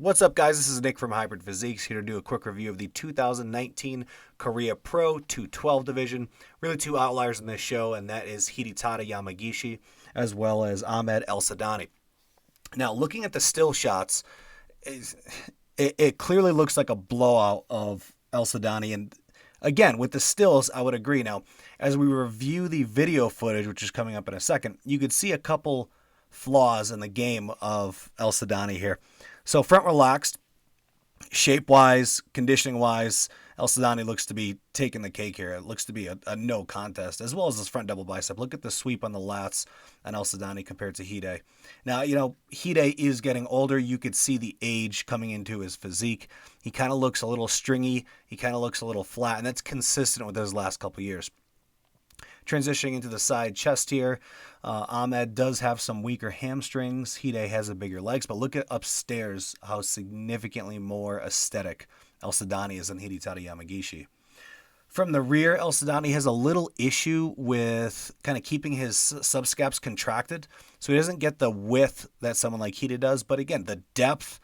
What's up, guys? This is Nick from Hybrid Physiques here to do a quick review of the 2019 Korea Pro 212 division. Really two outliers in this show, and that is Hidetada Yamagishi as well as Ahmed Elsadany. Now, looking at the still shots, it clearly looks like a blowout of Elsadany, and again, with the stills, I would agree. Now, as we review the video footage, which is coming up in a second, you could see a couple flaws in the game of Elsadany here. So front relaxed, shape-wise, conditioning-wise, Elsadany looks to be taking the cake here. It looks to be a no contest, as well as his front double bicep. Look at the sweep on the lats on Elsadany compared to Hide. Now, Hide is getting older. You could see the age coming into his physique. He kind of looks a little stringy. He kind of looks a little flat, and that's consistent with his last couple years. Transitioning into the side chest here, Ahmed does have some weaker hamstrings. Hide has a bigger legs, but look at upstairs how significantly more aesthetic Elsadany is than Hidetada Yamagishi. From the rear, Elsadany has a little issue with kind of keeping his subscaps contracted, so he doesn't get the width that someone like Hide does. But again, the depth,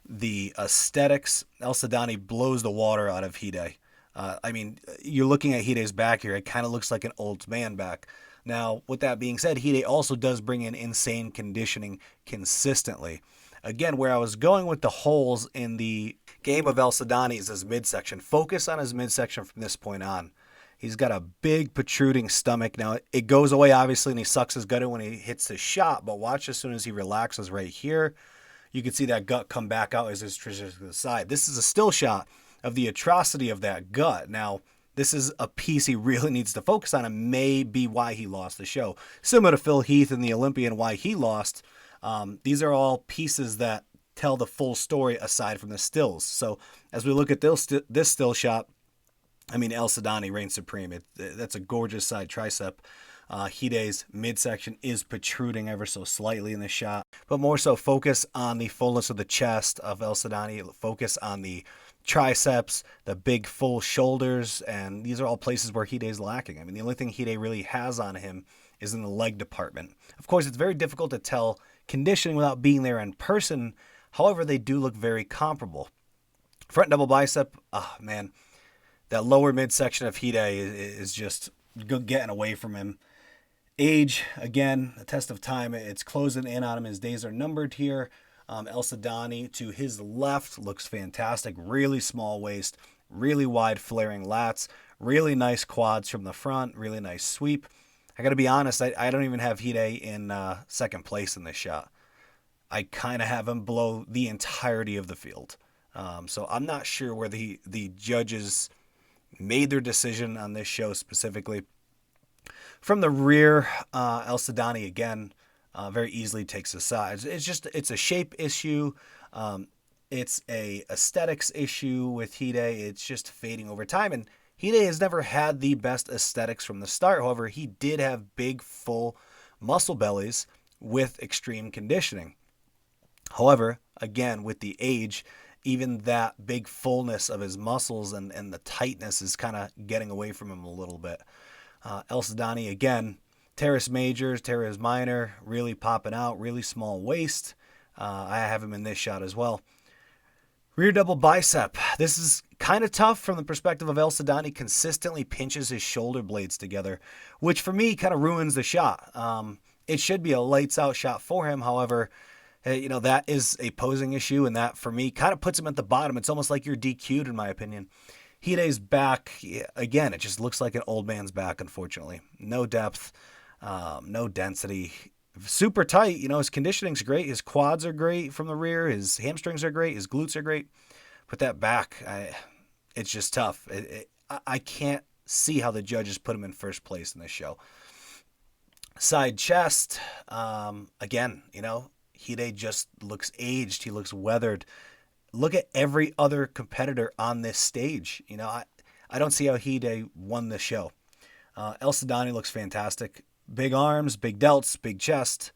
the aesthetics, Elsadany blows the water out of Hide. You're looking at Hide's back here. It kind of looks like an old man back. Now, with that being said, Hide also does bring in insane conditioning consistently. Again, where I was going with the holes in the game of Elsadany is his midsection. Focus on his midsection from this point on. He's got a big protruding stomach. Now, it goes away, obviously, and he sucks his gut in when he hits his shot, but watch as soon as he relaxes right here. You can see that gut come back out as his transition to the side. This is a still shot of the atrocity of that gut. Now, this is a piece he really needs to focus on and may be why he lost the show. Similar to Phil Heath and the Olympia and why he lost, these are all pieces that tell the full story aside from the stills. So as we look at this still shot, Elsadany reigns supreme. That's a gorgeous side tricep. Hide's midsection is protruding ever so slightly in the shot, but more so focus on the fullness of the chest of Elsadany, focus on the triceps, the big full shoulders, and these are all places where Hide is lacking. The only thing Hide really has on him is in the leg department. Of course, it's very difficult to tell conditioning without being there in person. However, they do look very comparable. Front double bicep, that lower midsection of Hide is just getting away from him. Age, again, a test of time. It's closing in on him. His days are numbered here. Elsadany to his left looks fantastic. Really small waist, really wide flaring lats, really nice quads from the front, really nice sweep. I got to be honest, I don't even have Hide in second place in this shot. I kind of have him below the entirety of the field. So I'm not sure where the judges made their decision on this show specifically. From the rear, Elsadany again very easily takes the sides. It's a shape issue. It's a aesthetics issue with Hide. It's just fading over time. And Hide has never had the best aesthetics from the start. However, he did have big, full muscle bellies with extreme conditioning. However, again, with the age, even that big fullness of his muscles and the tightness is kind of getting away from him a little bit. Elsadany, again, teres major, teres minor, really popping out, really small waist. I have him in this shot as well. Rear double bicep. This is kind of tough from the perspective of Elsadany consistently pinches his shoulder blades together, which for me kind of ruins the shot. It should be a lights out shot for him. However, that is a posing issue, and that for me kind of puts him at the bottom. It's almost like you're DQ'd in my opinion. Hide's back, again, it just looks like an old man's back, unfortunately. No depth, no density. Super tight. His conditioning's great. His quads are great from the rear. His hamstrings are great. His glutes are great. But that back, it's just tough. I can't see how the judges put him in first place in this show. Side chest, again, Hide just looks aged. He looks weathered. Look at every other competitor on this stage. I don't see how Hide won the show. Elsadany looks fantastic. Big arms, big delts, big chest.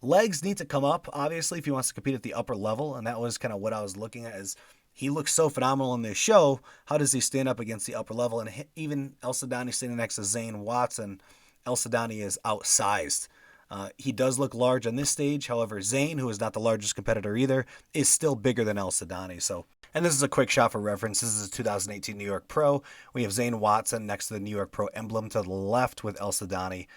Legs need to come up, obviously, if he wants to compete at the upper level, and that was kind of what I was looking at. Is he looks so phenomenal in this show. How does he stand up against the upper level? And even Elsadany standing next to Zane Watson, Elsadany is outsized. He does look large on this stage. However, Zayn, who is not the largest competitor either, is still bigger than Elsadany. So, and this is a quick shot for reference. This is a 2018 New York Pro. We have Zayn Watson next to the New York Pro emblem to the left, with Elsadany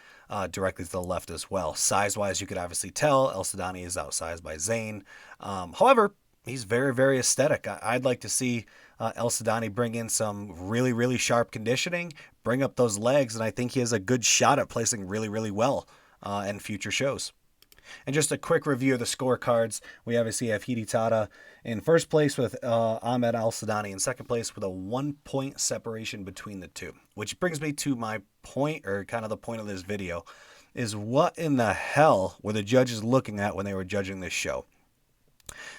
directly to the left as well. Size-wise, you could obviously tell Elsadany is outsized by Zayn. However, he's very, very aesthetic. I'd like to see Elsadany bring in some really, really sharp conditioning, bring up those legs, and I think he has a good shot at placing really, really well in future shows. And just a quick review of the scorecards. We obviously have Hidi Tada in first place with Ahmed Elsadany in second place, with a 1-point separation between the two. Which brings me to my point, or kind of the point of this video, is what in the hell were the judges looking at when they were judging this show?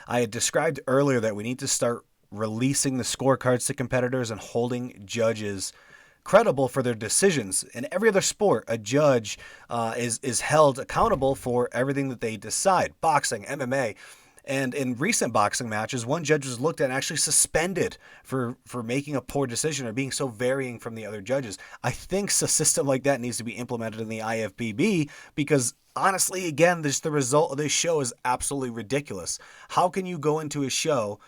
I had described earlier that we need to start releasing the scorecards to competitors and holding judges credible for their decisions. In every other sport, a judge is held accountable for everything that they decide. Boxing, MMA. And in recent boxing matches, one judge was looked at and actually suspended for making a poor decision or being so varying from the other judges. I think a system like that needs to be implemented in the IFBB, because honestly, again, the result of this show is absolutely ridiculous. How can you go into a show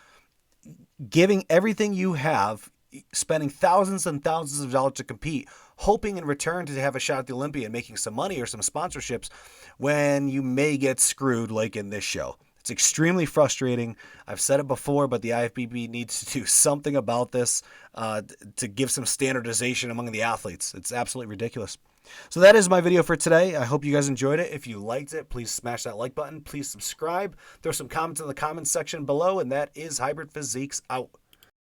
giving everything you have, spending thousands and thousands of dollars to compete, hoping in return to have a shot at the Olympia and making some money or some sponsorships, when you may get screwed like in this show? It's extremely frustrating. I've said it before, but the IFBB needs to do something about this to give some standardization among the athletes. It's absolutely ridiculous. So that is my video for today. I hope you guys enjoyed it. If you liked it, please smash that like button. Please subscribe. Throw some comments in the comments section below, and that is Hybrid Physiques out.